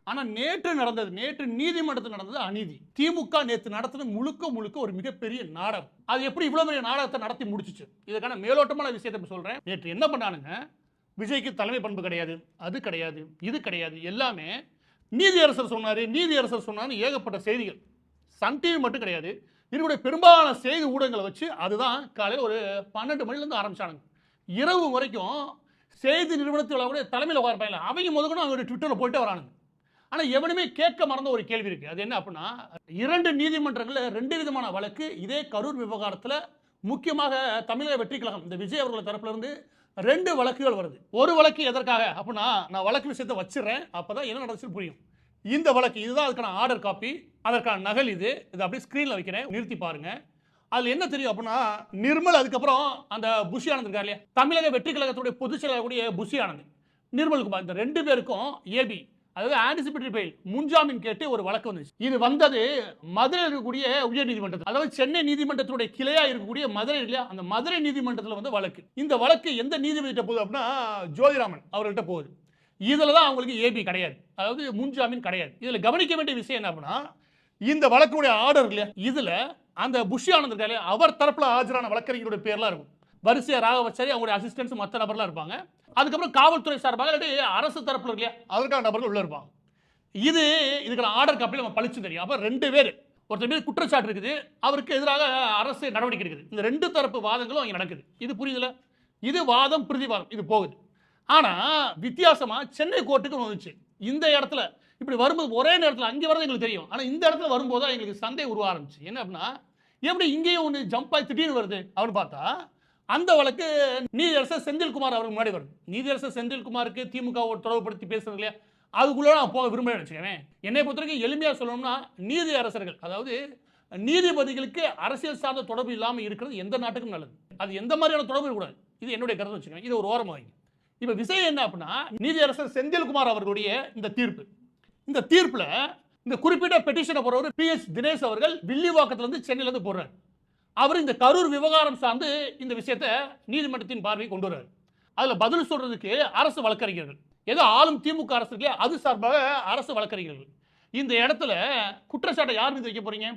ஆனா நேற்று நீதிமன்றத்தில் நடந்தது அநீதி. திமுக நேத்து நடத்தின முழுக்க முழுக்க ஒரு மிகப்பெரிய நாடகம். அது எப்படி இவ்வளவு பெரிய நாடகத்தை நடத்தி முடிச்சுச்சு? இதுக்கான மேலோட்டமான விஷயத்தை இப்ப சொல்றேன். நேற்று என்ன பண்ணானுங்க? விஜய்க்கு தலைமை பண்பு கிடையாது, அது கிடையாது, இது கிடையாது. எல்லாமே நீதியரசர் சொன்னாரு, நீதியரசர் சொன்னாரு ஏகப்பட்ட செய்திகள். சன் டிவி மட்டும் கிடையாது. இருக்கக்கூடிய பெரும்பாலான செய்தி ஊடகங்களை வச்சு அதுதான் காலையில் ஒரு 12 மணிலேருந்து ஆரம்பிச்சானுங்க. இரவு வரைக்கும் செய்தி நிறுவனத்தில் கூட தலைமையில் உட்கார்ப்பாங்க. அவங்க முதல்கூட அவங்க ட்விட்டரில் போயிட்டு வரானுங்க. ஆனால் எவனுமே கேட்க மறந்த ஒரு கேள்வி இருக்கு. அது என்ன அப்படின்னா, 2 நீதிமன்றங்களில் 2 விதமான வழக்கு இதே கரூர் விவகாரத்தில் முக்கியமாக தமிழக வெற்றி கழகம் இந்த விஜய் அவர்கள் தரப்புல இருந்து 2 வழக்குகள் வருது. ஒரு வழக்கு எதற்காக அப்படின்னா, நான் வழக்கு விஷயத்தை வச்சிடறேன், அப்பதான் என்ன நடந்துச்சுன்னு புரியும். இந்த வழக்கு இதுதான், அதுக்கான ஆர்டர் காப்பி, அதற்கான நகல் இது அப்படியே ஸ்கிரீன்ல வைக்கிறேன், நிறுத்தி பாருங்க. அதுல என்ன தெரியும் அப்படின்னா, நிர்மல் அதுக்கப்புறம் அந்த புஷி ஆனந்த் இருக்கார் இல்லையா, தமிழக வெற்றி கழகத்துடைய பொதுச் செயலாளர் கூடிய புஷி ஆனந்த், நிர்மல் குமார், இந்த 2 பேருக்கும் ஏபி அதாவது ஆன்டிசிபேட்டரி பெயில் முன்ஜாமீன் கேட்டு ஒரு வழக்கு வந்துச்சு. இது வந்தது மதுரை இருக்கக்கூடிய உயர் நீதிமன்றத்தில், அதாவது சென்னை நீதிமன்றத்துடைய கிளையா இருக்கக்கூடிய மதுரை இல்லையா, அந்த மதுரை நீதிமன்றத்தில் வந்து வழக்கு. இந்த வழக்கு எந்த நீதிபதிட்ட போகுது அப்படின்னா, ஜோதிராமன் அவர்கள்ட்ட போகுது. இதுல தான் அவங்களுக்கு ஏபி கிடையாது, அதாவது முன்ஜாமீன் கிடையாது. இதுல கவனிக்க வேண்டிய விஷயம் என்ன அப்படின்னா, இந்த வழக்குடைய ஆர்டர் இல்லையா, இதுல அந்த புஷி ஆனந்த் இருக்காரு, அவர் தரப்புல ஆஜரான வழக்கறிஞருடைய பேர்லாம் இருக்கும். வரிசையா ராகவச்சாரி, அவங்களுடைய அசிஸ்டன்ஸ் மற்ற நபர்லாம் இருப்பாங்க. அதுக்கப்புறம் காவல்துறை சார்பாக இல்லாட்டி அரசு தரப்புல இல்லையா, அதற்கான நபர்கள் உள்ள இருப்பாங்க. இதுக்கான ஆர்டர் காப்பியில் நம்ம பழிச்சு தெரியும். அப்ப 2 பேர், ஒருத்தர் மீது குற்றச்சாட்டு இருக்குது, அவருக்கு எதிராக அரசு நடவடிக்கை இருக்குது. இந்த 2 தரப்பு வாதங்களும் அங்க நடக்குது. இது புரியுதுல? இது வாதம் பிரதிவாதம், இது போகுது. ஆனா வித்தியாசமா சென்னை கோர்ட்டுக்கு வந்துச்சு. இந்த இடத்துல இப்படி வரும்போது ஒரே நேரத்தில் அங்கே வரது எங்களுக்கு தெரியும். ஆனா இந்த இடத்துல வரும்போது எங்களுக்கு சந்தேகம் உருவ ஆரம்பிச்சு. என்ன அப்படின்னா, எப்படி இங்கேயும் ஒன்று ஜம்ப் ஆகி திடீர்னு வருது அப்படின்னு பார்த்தா, அந்த வழக்கு நீதியரசர் செந்தில்குமார் அவருக்கு முன்னாடி வருது. நீதியரசர் செந்தில்குமாருக்கு திமுக தொடர்புபடுத்தி பேசுறது இல்லையா, அதுக்குள்ள நான் போக விரும்புகிறேன் வச்சுக்கவேன். என்னை பொறுத்தவரைக்கும் எளிமையாக சொல்லணும்னா, நீதி அரசர்கள் அதாவது நீதிபதிகளுக்கு அரசியல் சார்ந்த தொடர்பு இல்லாமல் இருக்கிறது எந்த நாட்டுக்கும் நல்லது. அது எந்த மாதிரியான தொடர்பு இருக்கக்கூடாது. இது என்னுடைய கருத்து வச்சுக்கோங்க. இது ஒரு ஓரமாக வைங்க. இப்ப விஷயம் என்ன அப்படின்னா, நீதியரசர் செந்தில்குமார் அவர்களுடைய இந்த தீர்ப்புல இந்த குறிப்பிட்ட பெட்டிஷனை போறவர் PS தினேஷ் அவர்கள் வில்லிவாக்கத்துல இருந்து சென்னையில இருந்து போறார். அவர் இந்த கரூர் விவகாரம் சார்ந்து இந்த விஷயத்தை நீதிமன்றத்தின் பார்வை கொண்டு வர்றார். அதுல பதில் சொல்றதுக்கு அரசு வழக்கறிஞர்கள், ஏதோ ஆளும் திமுக அரசு இல்லையா, அது சார்பாக அரசு வழக்கறிஞர்கள். இந்த இடத்துல குற்றச்சாட்டை யார் மீது வைக்க போறீங்க?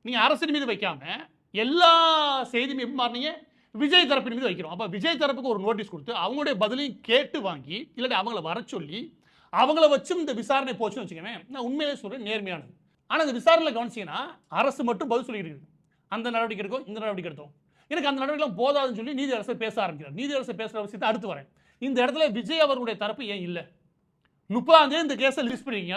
நீங்க அரசின் மீது வைக்காம எல்லா செய்தியும் எப்படி மாறினீங்க, விஜய் தரப்பின் மீது வைக்கிறோம். அப்ப விஜய் தரப்புக்கு ஒரு நோட்டீஸ் கொடுத்து அவங்களுடைய பதிலையும் கேட்டு வாங்கி, இல்லாட்டி அவங்கள வர சொல்லி அவங்கள வச்சும் இந்த விசாரணை போச்சுன்னு வச்சுக்கவேன். நான் உண்மையிலே சொல்றேன், நேர்மையானது. ஆனா இந்த விசாரணையில் கவனிச்சீங்கன்னா அரசு மட்டும் பதில் சொல்லியிருக்கு. அந்த நடவடிக்கை எடுக்கும், இந்த நடவடிக்கை எடுத்தோம். எனக்கு அந்த நடவடிக்கை போதாதுன்னு சொல்லி நீதியரசர் பேச ஆரம்பிக்கிறார். நீதியரசர் பேசுற விஷயத்தை அடுத்து வரேன். இந்த இடத்துல விஜய் அவர்களுடைய தரப்பு ஏன் இல்லை? 30ஆம் தேதி இந்த கேஸை லிஸ்ட் பண்ணிருக்கீங்க.